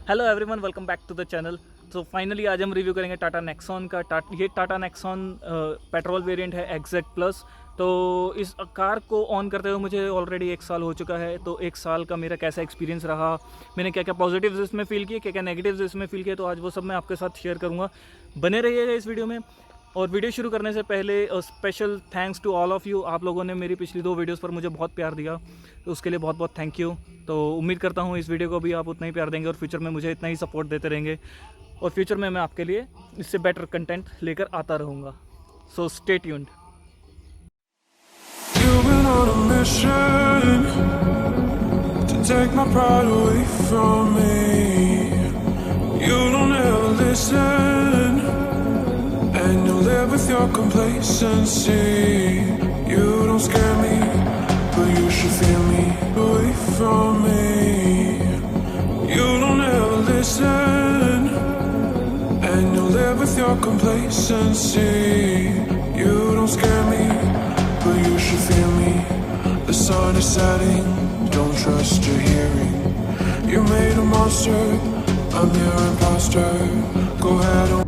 Hello everyone, welcome back to the channel. तो finally आज हम रिव्यू करेंगे टाटा नेक्सॉन का। ये टाटा नेक्सॉन पेट्रोल वेरिएंट है एक्जेक्ट प्लस। तो इस कार को ऑन करते हुए मुझे ऑलरेडी 1 साल हो चुका है। तो 1 साल का मेरा कैसा एक्सपीरियंस रहा, मैंने क्या क्या पॉजिटिव्स इसमें फील किए, क्या क्या नेगेटिव्स इसमें फील किए, तो आज वो सब मैं आपके साथ शेयर करूँगा। बने रहिएगा इस वीडियो में। और वीडियो शुरू करने से पहले special thanks to all of you. आप लोगों ने मेरी पिछली 2 वीडियोस पर मुझे बहुत प्यार दिया, तो उसके लिए बहुत बहुत थैंक यू। तो उम्मीद करता हूँ इस वीडियो को भी आप उतना ही प्यार देंगे और फ्यूचर में मुझे इतना ही सपोर्ट देते रहेंगे, और फ्यूचर में मैं आपके लिए इससे बेटर कंटेंट लेकर आता रहूँगा। So stay tuned. You've been on a mission to take my pride away from me. You don't ever listen, and you live with your complacency. You don't scare me, but you should fear me. Away from me. You don't ever listen, and you live with your complacency. You don't scare me, but you should fear me. The sun is setting, don't trust your hearing. You made a monster, I'm your imposter. Go ahead and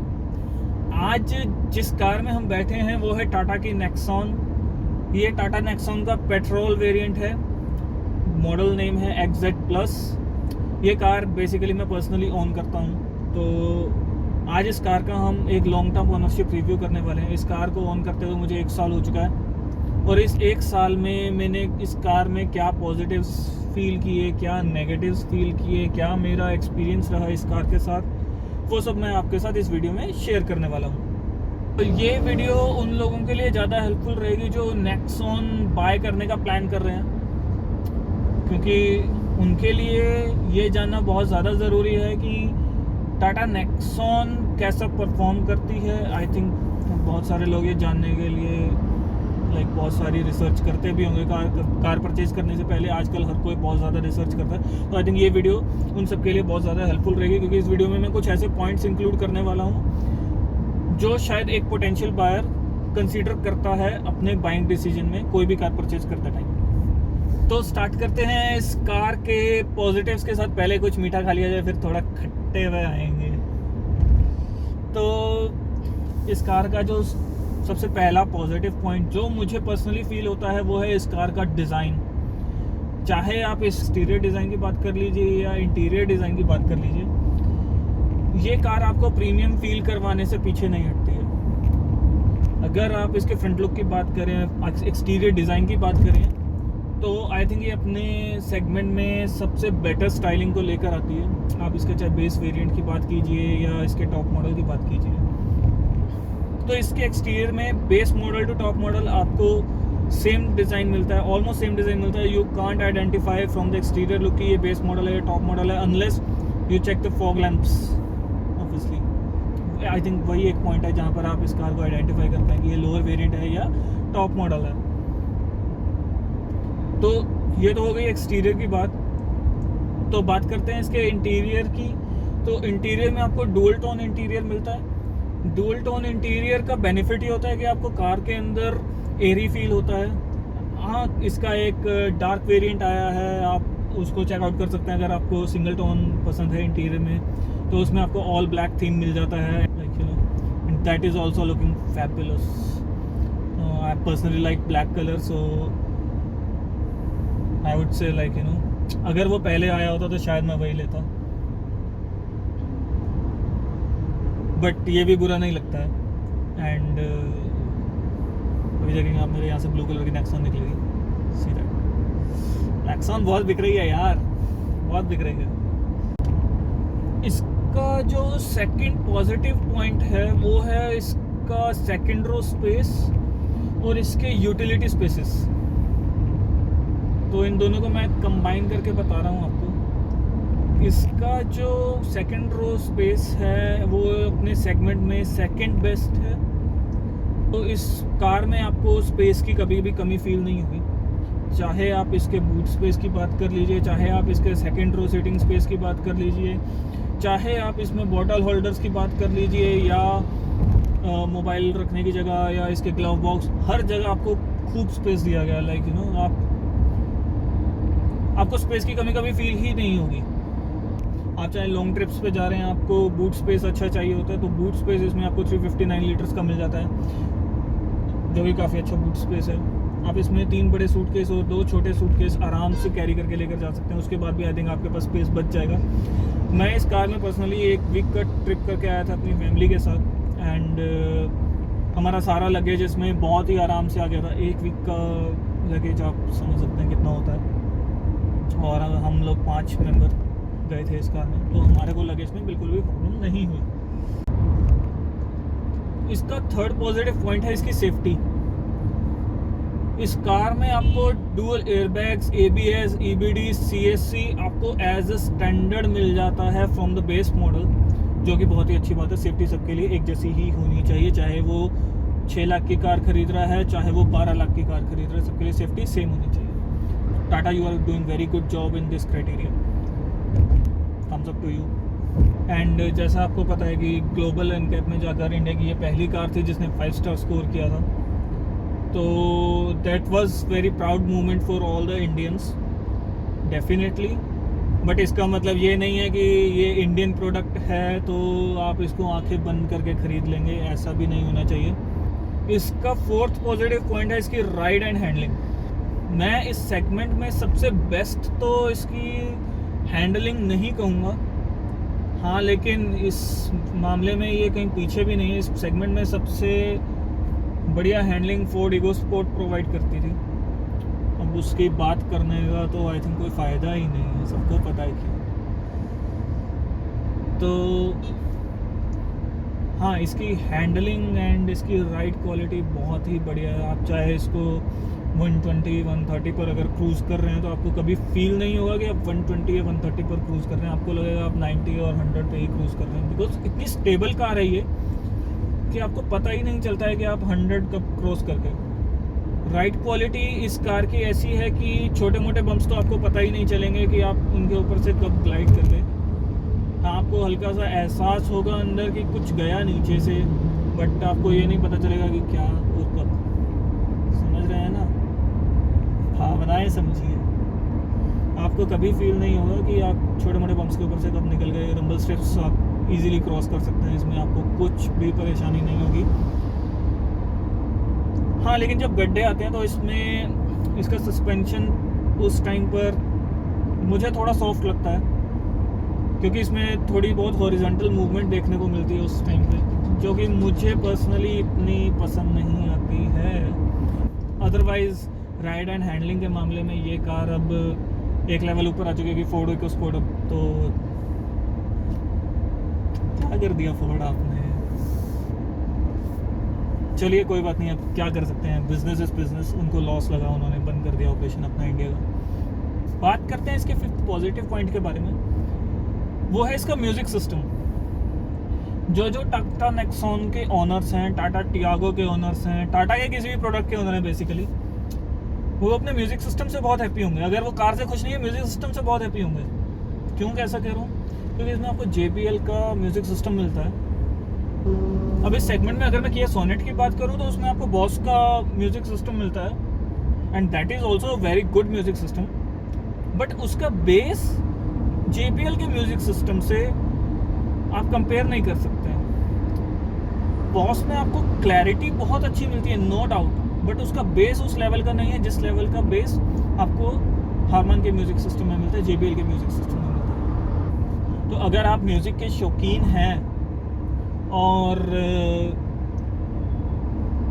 आज जिस car में हम बैठे हैं वो है टाटा की Nexon. ये टाटा नेक्सॉन का पेट्रोल वेरिएंट है, मॉडल नेम है एक्जेक्ट प्लस। ये कार बेसिकली मैं पर्सनली ओन करता हूँ। तो आज इस कार का हम एक लॉन्ग टर्म ओनरशिप रिव्यू करने वाले हैं। इस कार को ऑन करते हुए मुझे 1 साल हो चुका है, और इस 1 साल में मैंने इस कार में क्या पॉजिटिव्स फील किए, क्या नेगेटिव्स फील किए, क्या मेरा एक्सपीरियंस रहा इस कार के साथ, वो सब मैं आपके साथ इस वीडियो में शेयर करने वाला हूँ। तो ये वीडियो उन लोगों के लिए ज़्यादा हेल्पफुल रहेगी जो नेक्सॉन बाय करने का प्लान कर रहे हैं, क्योंकि उनके लिए ये जानना बहुत ज़्यादा ज़रूरी है कि टाटा नेक्सॉन कैसा परफॉर्म करती है। आई थिंक बहुत सारे लोग ये जानने के लिए बहुत सारी रिसर्च करते भी होंगे कार परचेज करने से पहले। आजकल हर कोई बहुत ज़्यादा रिसर्च करता है। तो आई थिंक ये वीडियो उन सब के लिए बहुत ज़्यादा हेल्पफुल रहेगी, क्योंकि इस वीडियो में मैं कुछ ऐसे पॉइंट्स इंक्लूड करने वाला हूँ जो शायद एक पोटेंशियल बायर कंसीडर करता है अपने बाइंग डिसीजन में, कोई भी कार परचेज करते टाइम। तो स्टार्ट करते हैं इस कार के पॉजिटिव्स के साथ। पहले कुछ मीठा खा लिया जाए, फिर थोड़ा खट्टे हुए आएंगे। तो इस कार का जो सबसे पहला पॉजिटिव पॉइंट जो मुझे पर्सनली फील होता है वो है इस कार का डिज़ाइन। चाहे आप एक्सटीरियर डिज़ाइन की बात कर लीजिए या इंटीरियर डिज़ाइन की बात कर लीजिए, ये कार आपको प्रीमियम फील करवाने से पीछे नहीं हटती है। अगर आप इसके फ्रंट लुक की बात करें, एक्सटीरियर डिज़ाइन की बात करें, तो आई थिंक ये अपने सेगमेंट में सबसे बेटर स्टाइलिंग को लेकर आती है। आप इसके चाहे बेस वेरिएंट की बात कीजिए या इसके टॉप मॉडल की बात कीजिए, तो इसके एक्सटीरियर में base model to top model आपको सेम डिज़ाइन मिलता है, ऑलमोस्ट सेम डिज़ाइन मिलता है। You can't identify from the exterior look कि ये बेस मॉडल है या टॉप मॉडल है, unless you check the fog lamps obviously. I think वही एक पॉइंट है जहाँ पर आप इस कार को आइडेंटिफाई कर पाएंगे ये लोअर वेरिएंट है या टॉप मॉडल है। तो ये तो हो गई एक्सटीरियर की बात। तो बात करते हैं इसके इंटीरियर की। तो इंटीरियर में आपको डुअल टोन इंटीरियर मिलता है। डुअल टोन इंटीरियर का बेनिफिट ये होता है कि आपको कार के अंदर एयरी फील होता है। हाँ, इसका एक डार्क वेरिएंट आया है, आप उसको चेकआउट कर सकते हैं अगर आपको सिंगल टोन पसंद है इंटीरियर में। तो उसमें आपको ऑल ब्लैक थीम मिल जाता है, like you no, and that is also looking fabulous. I personally like black colour, so I would say like you know, अगर वो पहले आया होता तो शायद मैं वही लेता, बट ये भी बुरा नहीं लगता है। एंड अभी देखेंगे आप, मेरे यहाँ से ब्लू कलर की नेक्सॉन निकलेगी। सीधा नेक्सॉन बहुत बिक रही है यार, बहुत बिक रही है। इसका जो सेकंड पॉजिटिव पॉइंट है वो है इसका सेकंड रो स्पेस और इसके यूटिलिटी स्पेसेस। तो इन दोनों को मैं कंबाइन करके बता रहा हूँ आपको। इसका जो सेकंड रो स्पेस है वो अपने सेगमेंट में सेकंड बेस्ट है। तो इस कार में आपको स्पेस की कभी भी कमी फील नहीं होगी। चाहे आप इसके बूट स्पेस की बात कर लीजिए, चाहे आप इसके सेकंड रो सीटिंग स्पेस की बात कर लीजिए, चाहे आप इसमें बॉटल होल्डर्स की बात कर लीजिए, या मोबाइल रखने की जगह, या इसके ग्लव बॉक्स, हर जगह आपको खूब स्पेस दिया गया है। लाइक यू नो, आपको स्पेस की कमी कभी फील ही नहीं होगी। आप चाहे लॉन्ग ट्रिप्स पे जा रहे हैं, आपको बूट स्पेस अच्छा चाहिए होता है, तो बूट स्पेस इसमें आपको 359 लीटर्स का मिल जाता है, जो कि काफ़ी अच्छा बूट स्पेस है। आप इसमें 3 बड़े सूटकेस और 2 छोटे सूटकेस आराम से कैरी करके लेकर जा सकते हैं। उसके बाद भी आई थिंक आपके पास स्पेस बच जाएगा। मैं इस कार में पर्सनली 1 वीक का ट्रिप करके आया था अपनी फैमिली के साथ, एंड हमारा सारा लगेज इसमें बहुत ही आराम से आ गया था। 1 वीक का लगेज आप समझ सकते हैं कितना होता है, और हम लोग 5 मेंबर गए थे इस कार में, तो हमारे को लगेज में बिल्कुल भी प्रॉब्लम नहीं हुई। इसका थर्ड पॉजिटिव पॉइंट है इसकी सेफ्टी। इस कार में आपको dual airbags, ABS, EBD, CSC आपको एज अ स्टैंडर्ड मिल जाता है फ्रॉम द बेस मॉडल, जो कि बहुत ही अच्छी बात है। सेफ्टी सबके लिए एक जैसी ही होनी चाहिए, चाहे वो 6 लाख की कार खरीद रहा है, चाहे वो 12 लाख की कार खरीद रहा है, सबके लिए सेफ्टी सेम होनी चाहिए। Tata, you are doing very good job in this criteria, thumbs up to you. And जैसा आपको पता है कि ग्लोबल एनकैप में जाकर इंडिया की ये पहली कार थी जिसने 5 स्टार स्कोर किया था, तो that was very proud moment for all the Indians definitely. But इसका मतलब ये नहीं है कि ये इंडियन प्रोडक्ट है तो आप इसको आंखें बंद करके ख़रीद लेंगे, ऐसा भी नहीं होना चाहिए। इसका फोर्थ पॉजिटिव पॉइंट है इसकी राइड एंड हैंडलिंग। मैं इस सेगमेंट में सबसे बेस्ट तो इसकी हैंडलिंग नहीं कहूँगा, हाँ, लेकिन इस मामले में ये कहीं पीछे भी नहीं है। इस सेगमेंट में सबसे बढ़िया हैंडलिंग फोर्ड इकोस्पोर्ट प्रोवाइड करती थी। अब उसकी बात करने का तो आई थिंक कोई फ़ायदा ही नहीं है, सबको पता है क्यों। तो हाँ, इसकी हैंडलिंग एंड इसकी राइड क्वालिटी बहुत ही बढ़िया है। आप चाहे इसको 120, 130 पर अगर क्रूज़ कर रहे हैं तो आपको कभी फील नहीं होगा कि आप 120 या 130 पर क्रूज़ कर रहे हैं, आपको लगेगा आप 90 और 100 पे ही क्रूज़ कर रहे हैं, बिकॉज इतनी स्टेबल कार है ये कि आपको पता ही नहीं चलता है कि आप 100 कब क्रॉस कर गए। राइड क्वालिटी इस कार की ऐसी है कि छोटे मोटे बम्प्स तो आपको पता ही नहीं चलेंगे कि आप उनके ऊपर से कब ग्लाइड कर गए। हाँ, आपको हल्का सा एहसास होगा अंदर कि कुछ गया नीचे से, बट आपको ये नहीं पता चलेगा कि क्या और कब। समझ रहे हैं ना, भावनाएं समझिए। आपको कभी फील नहीं होगा कि आप छोटे मोटे बम्प्स के ऊपर से कब निकल गए। रंबल स्ट्रिप्स आप इजीली क्रॉस कर सकते हैं, इसमें आपको कुछ भी परेशानी नहीं होगी। हाँ, लेकिन जब गड्ढे आते हैं तो इसमें इसका सस्पेंशन उस टाइम पर मुझे थोड़ा सॉफ्ट लगता है, क्योंकि इसमें थोड़ी बहुत हॉरिजॉन्टल मूवमेंट देखने को मिलती है उस टाइम पे, जो कि मुझे पर्सनली इतनी पसंद नहीं आती है। अदरवाइज़ राइड एंड हैंडलिंग के मामले में ये कार अब एक लेवल ऊपर आ चुकी है कि फोर्ड इकोस्पोर्ट। अब तो क्या कर दिया फोर्ड आपने, चलिए कोई बात नहीं, अब क्या कर सकते हैं, बिजनेस इज बिजनेस। उनको लॉस लगा, उन्होंने बंद कर दिया ऑपरेशन अपना इंडिया का। बात करते हैं इसके फिफ्थ पॉजिटिव पॉइंट के बारे में, वो है इसका म्यूजिक सिस्टम। जो टाटा नेक्सॉन के ओनर्स हैं, टाटा टियागो के ओनर्स हैं, टाटा के किसी भी प्रोडक्ट के ओनर हैं बेसिकली, वो अपने म्यूजिक सिस्टम से बहुत हैप्पी होंगे। अगर वो कार से खुश नहीं है, म्यूजिक सिस्टम से बहुत हैप्पी होंगे। क्यों कैसा कह रहा हूँ, क्योंकि इसमें आपको JBL का म्यूजिक सिस्टम मिलता है। अब इस सेगमेंट में अगर मैं किया सोनेट की बात करूँ तो उसमें आपको बॉस का म्यूजिक सिस्टम मिलता है, and that is also very good music system. But उसका बेस JBL के म्यूजिक सिस्टम से आप कंपेयर नहीं कर सकते हैं। बॉस में आपको क्लैरिटी बहुत अच्छी मिलती है, नो डाउट, बट उसका बेस उस लेवल का नहीं है जिस लेवल का बेस आपको हारमन के म्यूजिक सिस्टम में मिलता है, JBL के म्यूजिक सिस्टम में मिलता है। तो अगर आप म्यूजिक के शौकीन हैं और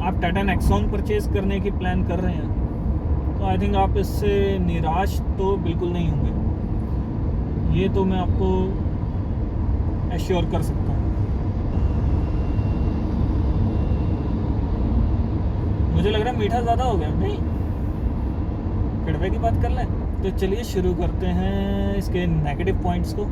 आप टाटा नेक्सॉन परचेज करने की प्लान कर रहे हैं, तो आई थिंक आप इससे निराश तो बिल्कुल नहीं होंगे, ये तो मैं आपको एश्योर कर सकता हूँ। मुझे लग रहा है मीठा ज़्यादा हो गया, नहीं कड़वे की बात कर लें। तो चलिए शुरू करते हैं इसके नेगेटिव पॉइंट्स को।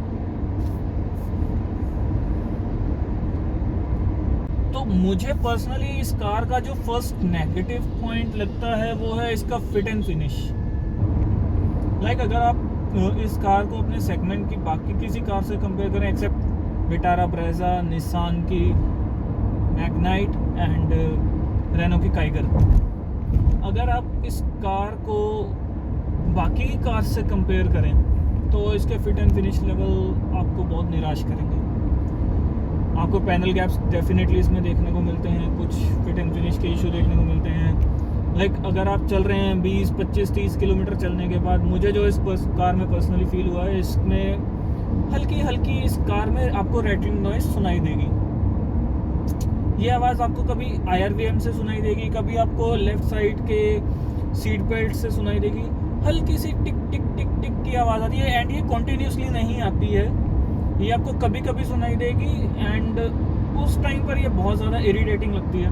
तो मुझे पर्सनली इस कार का जो फर्स्ट नेगेटिव पॉइंट लगता है वो है इसका फिट एंड फिनिश। लाइक अगर आप इस कार को अपने सेगमेंट की बाकी किसी कार से कंपेयर करें, एक्सेप्ट विटारा ब्रेजा, निसान की मैग्नाइट एंड रेनो की काइगर, अगर आप इस कार को बाकी कार से कंपेयर करें तो इसके फिट एंड फिनिश लेवल आपको बहुत निराश करेंगे। आपको पैनल गैप्स डेफिनेटली इसमें देखने को मिलते हैं, कुछ फिट एंड फिनिश के इशू देखने को मिलते हैं। लाइक अगर आप चल रहे हैं 20, 25, 30 किलोमीटर चलने के बाद, मुझे जो इस कार में पर्सनली फील हुआ है, इसमें हल्की हल्की इस कार में आपको रैटलिंग नॉइस सुनाई देगी। ये आवाज़ आपको कभी IRVM से सुनाई देगी, कभी आपको लेफ़्ट साइड के सीट बेल्ट से सुनाई देगी। हल्की सी टिक टिक टिक टिक की आवाज़ आती है, एंड ये कॉन्टीन्यूसली नहीं आती है, ये आपको कभी कभी सुनाई देगी। एंड उस टाइम पर ये बहुत ज़्यादा इरिटेटिंग लगती है।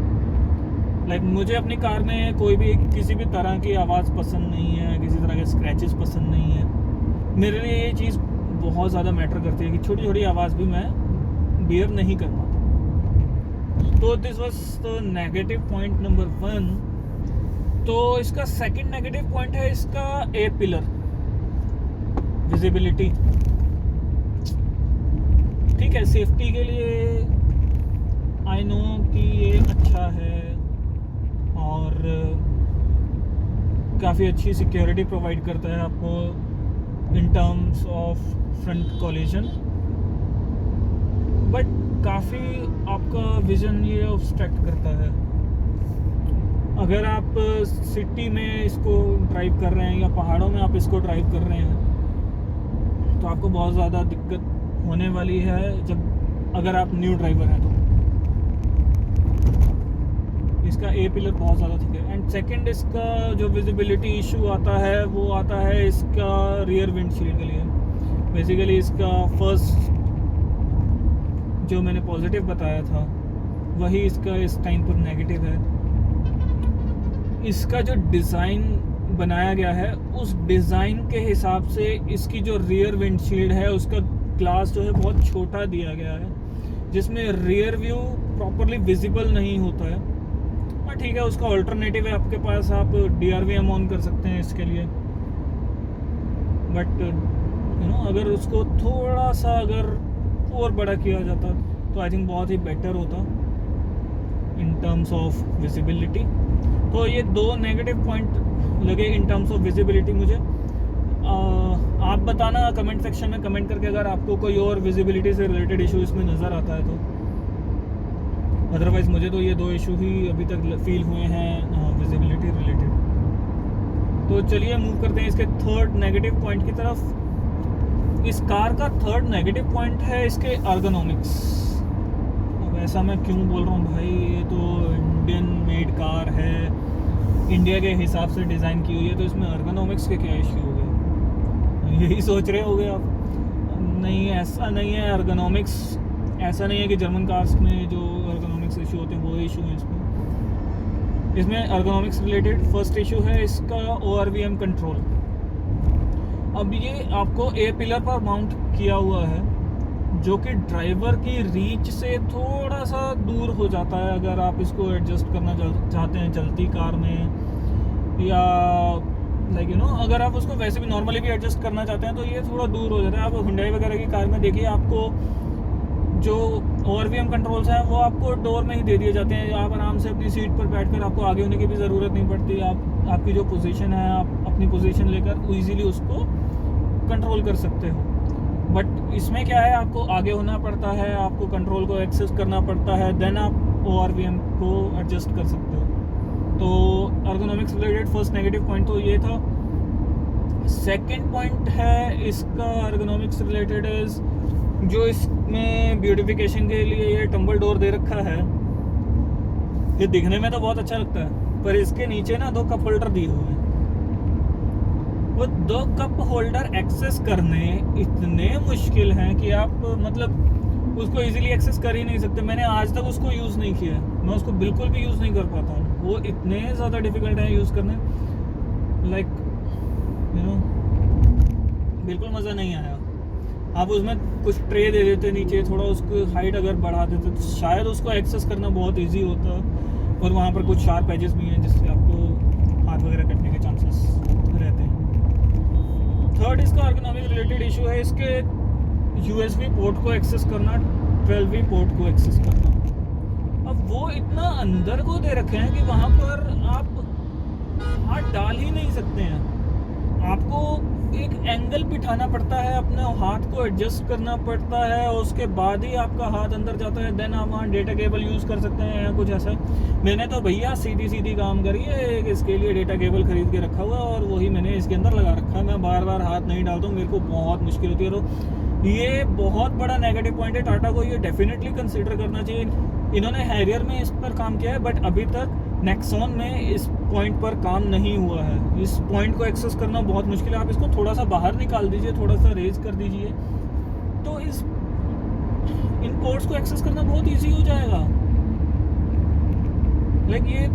लाइक मुझे अपनी कार में कोई भी किसी भी तरह की आवाज़ पसंद नहीं है, किसी तरह के स्क्रैचेस पसंद नहीं है। मेरे लिए ये चीज़ बहुत ज़्यादा मैटर करती है कि छोटी छोटी आवाज़ भी मैं बियर नहीं कर पाता। तो this was the negative point number 1। तो इसका सेकंड नेगेटिव पॉइंट है इसका ए पिलर विजिबिलिटी। ठीक है, सेफ्टी के लिए आई नो कि ये अच्छा है और काफ़ी अच्छी सिक्योरिटी प्रोवाइड करता है आपको in terms of front collision, but काफ़ी आपका विज़न ये ऑब्स्ट्रैक्ट करता है। अगर आप सिटी में इसको ड्राइव कर रहे हैं या पहाड़ों में आप इसको ड्राइव कर रहे हैं तो आपको बहुत ज़्यादा दिक्कत होने वाली है जब अगर आप न्यू ड्राइवर हैं तो। इसका ए पिलर बहुत ज़्यादा थिक है। एंड सेकंड इसका जो विजिबिलिटी इशू आता है वो आता है इसका रियर विंडशील्ड के लिए। बेसिकली इसका फर्स्ट जो मैंने पॉजिटिव बताया था वही इसका इस टाइम पर नेगेटिव है। इसका जो डिज़ाइन बनाया गया है उस डिज़ाइन के हिसाब से इसकी जो रियर विंडशील्ड है उसका ग्लास जो है बहुत छोटा दिया गया है, जिसमें रियर व्यू प्रॉपरली विजिबल नहीं होता है। और ठीक है, उसका ऑल्टरनेटिव है आपके पास, आप DRVM ऑन कर सकते हैं इसके लिए। बट अगर उसको थोड़ा सा अगर और बड़ा किया जाता तो आई थिंक बहुत ही बेटर होता इन टर्म्स ऑफ विजिबिलिटी। तो ये 2 नेगेटिव पॉइंट लगे इन टर्म्स ऑफ विजिबिलिटी मुझे। आप बताना कमेंट सेक्शन में कमेंट करके अगर आपको कोई और विजिबिलिटी से रिलेटेड इशू इसमें नज़र आता है तो। अदरवाइज़ मुझे तो ये 2 इशू ही अभी तक फील हुए हैं विजिबिलिटी रिलेटेड। तो चलिए मूव करते हैं इसके थर्ड नेगेटिव पॉइंट की तरफ। इस कार का थर्ड नेगेटिव पॉइंट है इसके अर्गोनॉमिक्स। अब ऐसा मैं क्यों बोल रहा हूँ भाई, ये तो इंडियन मेड कार है, इंडिया के हिसाब से डिज़ाइन की हुई है, तो इसमें अर्गोनॉमिक्स के क्या इशू हो गए, यही सोच रहे होगे आप। नहीं, ऐसा नहीं है। अर्गोनॉमिक्स ऐसा नहीं है कि जर्मन कार्स में जो अर्गोनॉमिक्स इशू होते हैं वो इशू है इसमें अर्गोनॉमिक्स रिलेटेड फर्स्ट इशू है इसका ORVM कंट्रोल। अब ये आपको ए पिलर पर माउंट किया हुआ है जो कि ड्राइवर की रीच से थोड़ा सा दूर हो जाता है। अगर आप इसको एडजस्ट करना चाहते हैं चलती कार में, या अगर आप उसको वैसे भी नॉर्मली भी एडजस्ट करना चाहते हैं तो ये थोड़ा दूर हो जाता है। आप हुंडई वगैरह की कार में देखिए, आपको जो ORVM कंट्रोल्स हैं वो आपको डोर में ही दे दिए जाते हैं। आप आराम से अपनी सीट पर बैठकर आपको आगे होने की भी ज़रूरत नहीं पड़ती। आपकी जो पोजीशन है आप अपनी पोजीशन लेकर इजीली उसको कंट्रोल कर सकते हो। बट इसमें क्या है, आपको आगे होना पड़ता है, आपको कंट्रोल को एक्सेस करना पड़ता है, देन आप ORVM को एडजस्ट कर सकते हो। तो ergonomics related first negative point तो ये था। सेकंड पॉइंट है इसका अर्गोनॉमिक्स रिलेटेड इज जो इसमें ब्यूटिफिकेशन के लिए ये टम्बल डोर दे रखा है। ये दिखने में तो बहुत अच्छा लगता है, पर इसके नीचे ना 2 कप होल्डर दिए हुए हैं। वो 2 कप होल्डर एक्सेस करने इतने मुश्किल हैं कि आप उसको इजीली एक्सेस कर ही नहीं सकते। मैंने आज तक उसको यूज़ नहीं किया, मैं उसको बिल्कुल भी यूज़ नहीं कर पाता हूँ। वो इतने ज़्यादा डिफ़िकल्ट है यूज़ करने, बिल्कुल मज़ा नहीं आया। आप उसमें कुछ ट्रे दे देते नीचे, थोड़ा उसको हाइट अगर बढ़ा देते तो शायद उसको एक्सेस करना बहुत इजी होता। और वहाँ पर कुछ शार्प एजेस भी हैं जिससे आपको हाथ वगैरह कटने के चांसेस रहते हैं। थर्ड इसका अर्गोनॉमिक रिलेटेड इशू है इसके USB पोर्ट को एक्सेस करना, 12V पोर्ट को एक्सेस करना। अब वो इतना अंदर को दे रखे हैं कि वहाँ पर आप हाथ डाल ही नहीं सकते हैं। आपको एक एंगल बिठाना पड़ता है, अपने हाथ को एडजस्ट करना पड़ता है, और उसके बाद ही आपका हाथ अंदर जाता है, देन आप वहाँ डेटा केबल यूज़ कर सकते हैं या कुछ ऐसा। मैंने तो भैया सीधी सीधी काम करी है, इसके लिए डेटा केबल खरीद के रखा हुआ है और वही मैंने इसके अंदर लगा रखा है। मैं बार बार हाथ नहीं डालता हूँ, मेरे को बहुत मुश्किल होती है। तो ये बहुत बड़ा नेगेटिव पॉइंट है, टाटा को ये डेफिनेटली कंसिडर करना चाहिए। इन्होंने हैरियर में इस पर काम किया है, बट अभी तक नेक्सॉन में इस पॉइंट पर काम नहीं हुआ है। इस पॉइंट को एक्सेस करना बहुत मुश्किल है। आप इसको थोड़ा सा बाहर निकाल दीजिए, थोड़ा सा रेज कर दीजिए, तो इन पोर्ट्स को एक्सेस करना बहुत इजी हो जाएगा। लाइक ये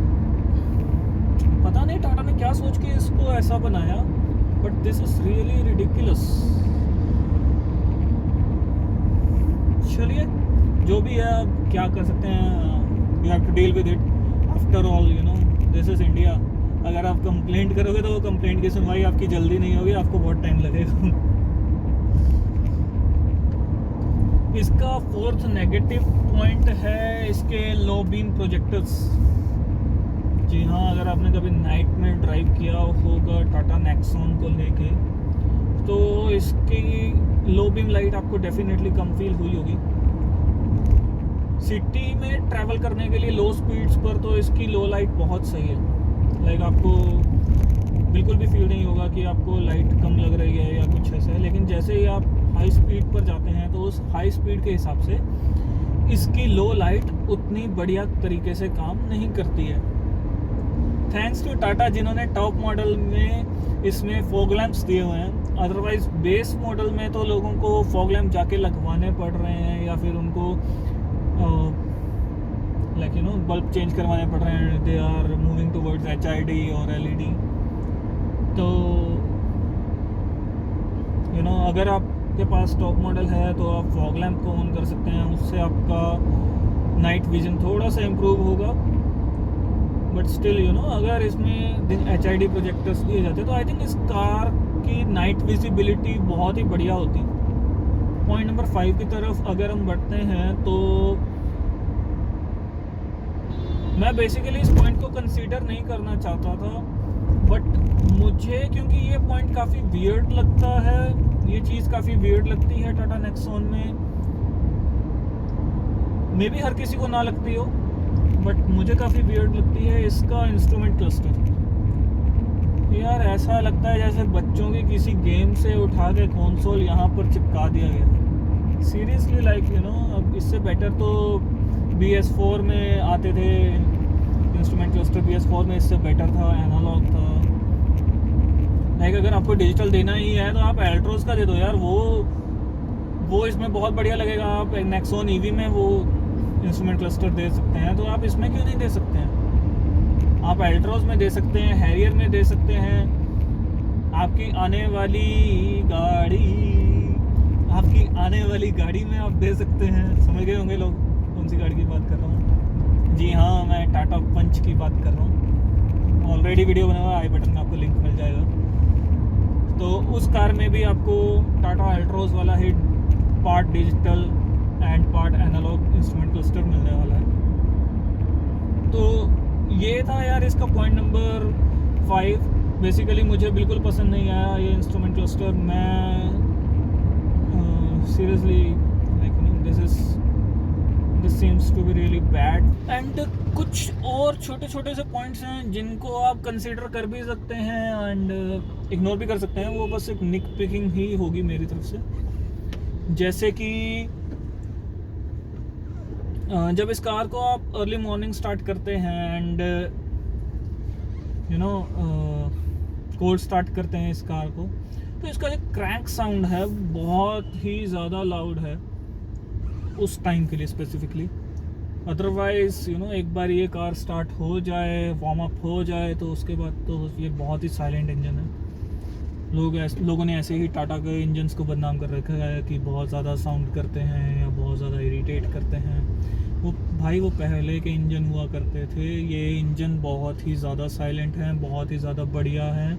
पता नहीं टाटा ने क्या सोच के इसको ऐसा बनाया, but this is really ridiculous. चलिए, जो भी है अब क्या कर सकते हैं, you have to deal with it. After all you know this is India. अगर आप कंप्लेंट करोगे तो वो कंप्लेंट की सुनवाई आपकी जल्दी नहीं होगी, आपको बहुत टाइम लगेगा। इसका फोर्थ नेगेटिव पॉइंट है इसके लो बीम प्रोजेक्टर्स। जी हाँ, अगर आपने कभी नाइट में ड्राइव किया होगा टाटा नेक्सॉन को लेके, तो इसकी लो बीम लाइट आपको डेफिनेटली कम फील हुई होगी। सिटी में ट्रैवल करने के लिए लो स्पीड्स पर तो इसकी लो लाइट बहुत सही है। लाइक आपको बिल्कुल भी फील नहीं होगा कि आपको लाइट कम लग रही है या कुछ ऐसा है। लेकिन जैसे ही आप हाई स्पीड पर जाते हैं तो उस हाई स्पीड के हिसाब से इसकी लो लाइट उतनी बढ़िया तरीके से काम नहीं करती है। थैंक्स टू टाटा, जिन्होंने टॉप मॉडल में इसमें फॉग लैंप्स दिए हुए हैं। अदरवाइज बेस मॉडल में तो लोगों को फॉग लैंप जाके लगवाने पड़ रहे हैं, या फिर उनको like you know bulb change करवाने पड़ रहे हैं। They are moving towards HID और LED। तो यू नो अगर आपके पास टॉप मॉडल है तो आप फॉग लैंप को ऑन कर सकते हैं, उससे आपका नाइट विजन थोड़ा सा इम्प्रूव होगा। बट स्टिल यू नो अगर इसमें HID प्रोजेक्टर्स दिए जाते तो आई थिंक इस कार की नाइट विजिबिलिटी बहुत ही बढ़िया होती। पॉइंट नंबर 5 की तरफ अगर हम बढ़ते हैं तो मैं बेसिकली इस पॉइंट को कंसीडर नहीं करना चाहता था, बट मुझे क्योंकि ये पॉइंट काफ़ी वियर्ड लगता है, ये चीज़ काफ़ी वियर्ड लगती है टाटा नेक्सॉन में। मे बी हर किसी को ना लगती हो, बट मुझे काफ़ी वियर्ड लगती है इसका इंस्ट्रूमेंट क्लस्टर। यार ऐसा लगता है जैसे बच्चों की किसी गेम से उठा के कंसोल यहाँ पर चिपका दिया गया। सीरियसली लाइक यू नो अब इससे बेटर तो BS4 में आते थे इंस्ट्रूमेंट क्लस्टर। BS4 में इससे बेटर था, एनालॉग था। लाइक अगर आपको डिजिटल देना ही है तो आप एल्ट्रोस का दे दो यार, वो इसमें बहुत बढ़िया लगेगा। आप नेक्सॉन EV में वो इंस्ट्रूमेंट क्लस्टर दे सकते हैं, तो आप इसमें क्यों नहीं दे सकते हैं? आप एल्ट्रोस में दे सकते हैं, हैरियर में दे सकते हैं। आपकी आने वाली गाड़ी में आप दे सकते हैं। समझ गए होंगे लोग कौन सी गाड़ी की बात कर रहा हूँ। जी हाँ, मैं टाटा पंच की बात कर रहा हूँ। ऑलरेडी वीडियो बना हुआ, आई बटन में आपको लिंक मिल जाएगा। तो उस कार में भी आपको टाटा एल्ट्रोस वाला ही part digital and part analog instrument cluster मिलने वाला है। तो ये था यार इसका पॉइंट नंबर 5। बेसिकली मुझे बिल्कुल पसंद नहीं आया ये इंस्ट्रूमेंट क्लस्टर। मैं seriously like this seems to be really bad. And कुछ और छोटे छोटे से पॉइंट्स हैं जिनको आप कंसीडर कर भी सकते हैं एंड इग्नोर भी कर सकते हैं। वो बस एक निक पिकिंग ही होगी मेरी तरफ से। जैसे कि जब इस कार को आप अर्ली मॉर्निंग स्टार्ट करते हैं and you know cold start करते हैं इस कार को, तो इसका जो क्रैंक साउंड है बहुत ही ज़्यादा लाउड है उस टाइम के लिए स्पेसिफिकली। अदरवाइज यू नो एक बार ये कार स्टार्ट हो जाए, वार्म अप हो जाए, तो उसके बाद तो ये बहुत ही साइलेंट इंजन है। लोगों ने ऐसे ही टाटा के इंजन्स को बदनाम कर रखा है कि बहुत ज़्यादा साउंड करते हैं या बहुत ज़्यादा इरिटेट करते हैं। वो पहले के इंजन हुआ करते थे। ये इंजन बहुत ही ज़्यादा साइलेंट है, बहुत ही ज़्यादा बढ़िया है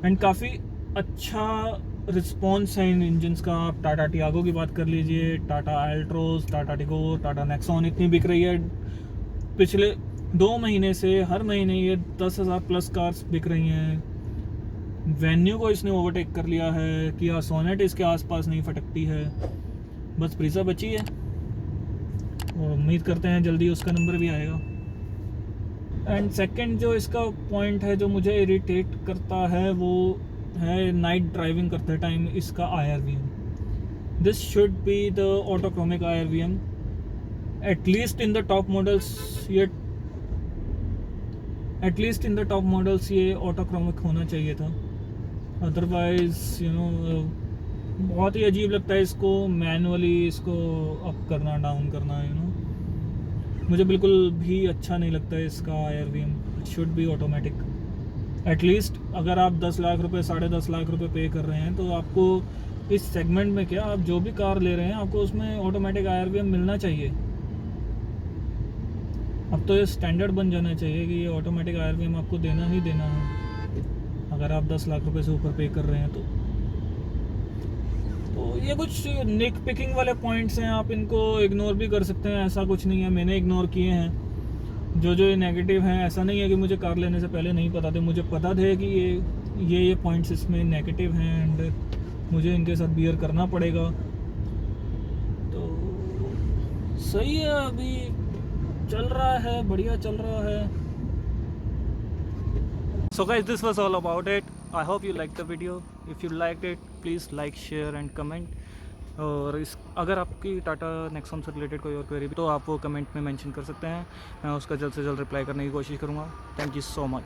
एंड काफ़ी अच्छा रिस्पॉन्स है इन इंजन्स का। आप टाटा टियागो की बात कर लीजिए, टाटा एल्ट्रोस, टाटा टिगोर, टाटा नेक्सॉन इतनी बिक रही है। पिछले 2 महीने से हर महीने ये 10,000 प्लस कार्स बिक रही हैं। वेन्यू को इसने ओवरटेक कर लिया है, किया सोनेट इसके आसपास नहीं फटकती है, बस ब्रीजा बची है और उम्मीद करते हैं जल्दी उसका नंबर भी आएगा। एंड सेकंड जो इसका पॉइंट है जो मुझे इरिटेट करता है वो है नाइट ड्राइविंग करते टाइम इसका IRVM। This should be the autochromic IRVM, at least in the top models ये ऑटोक्रोमिक होना चाहिए था। अदरवाइज बहुत ही अजीब लगता है इसको मैनुअली इसको अप करना डाउन करना, मुझे बिल्कुल भी अच्छा नहीं लगता है इसका IRVM। It should be automatic. At least अगर आप 10 लाख रुपए 10.5 लाख रुपए पे कर रहे हैं तो आपको इस सेगमेंट में क्या, आप जो भी कार ले रहे हैं आपको उसमें ऑटोमेटिक IRVM मिलना चाहिए। अब तो ये स्टैंडर्ड बन जाना चाहिए कि ये ऑटोमेटिक IRVM आपको देना ही देना है अगर आप 10 लाख रुपए से ऊपर पे कर रहे हैं तो ये कुछ निक पिकिंग वाले पॉइंट्स हैं, आप इनको इग्नोर भी कर सकते हैं, ऐसा कुछ नहीं है। मैंने इग्नोर किए हैं जो ये नेगेटिव हैं। ऐसा नहीं है कि मुझे कार लेने से पहले नहीं पता थे, मुझे पता थे कि ये पॉइंट्स इसमें नेगेटिव हैं एंड मुझे इनके साथ बियर करना पड़ेगा। तो सही है, अभी चल रहा है, बढ़िया चल रहा है। So guys, this was all about it. I hope you liked the video. If you liked it, please like, share and comment. और अगर आपकी टाटा नेक्सॉन से रिलेटेड कोई और क्वेरी तो आप वो कमेंट में मेंशन कर सकते हैं, मैं उसका जल्द से जल्द रिप्लाई करने की कोशिश करूँगा। Thank you so much.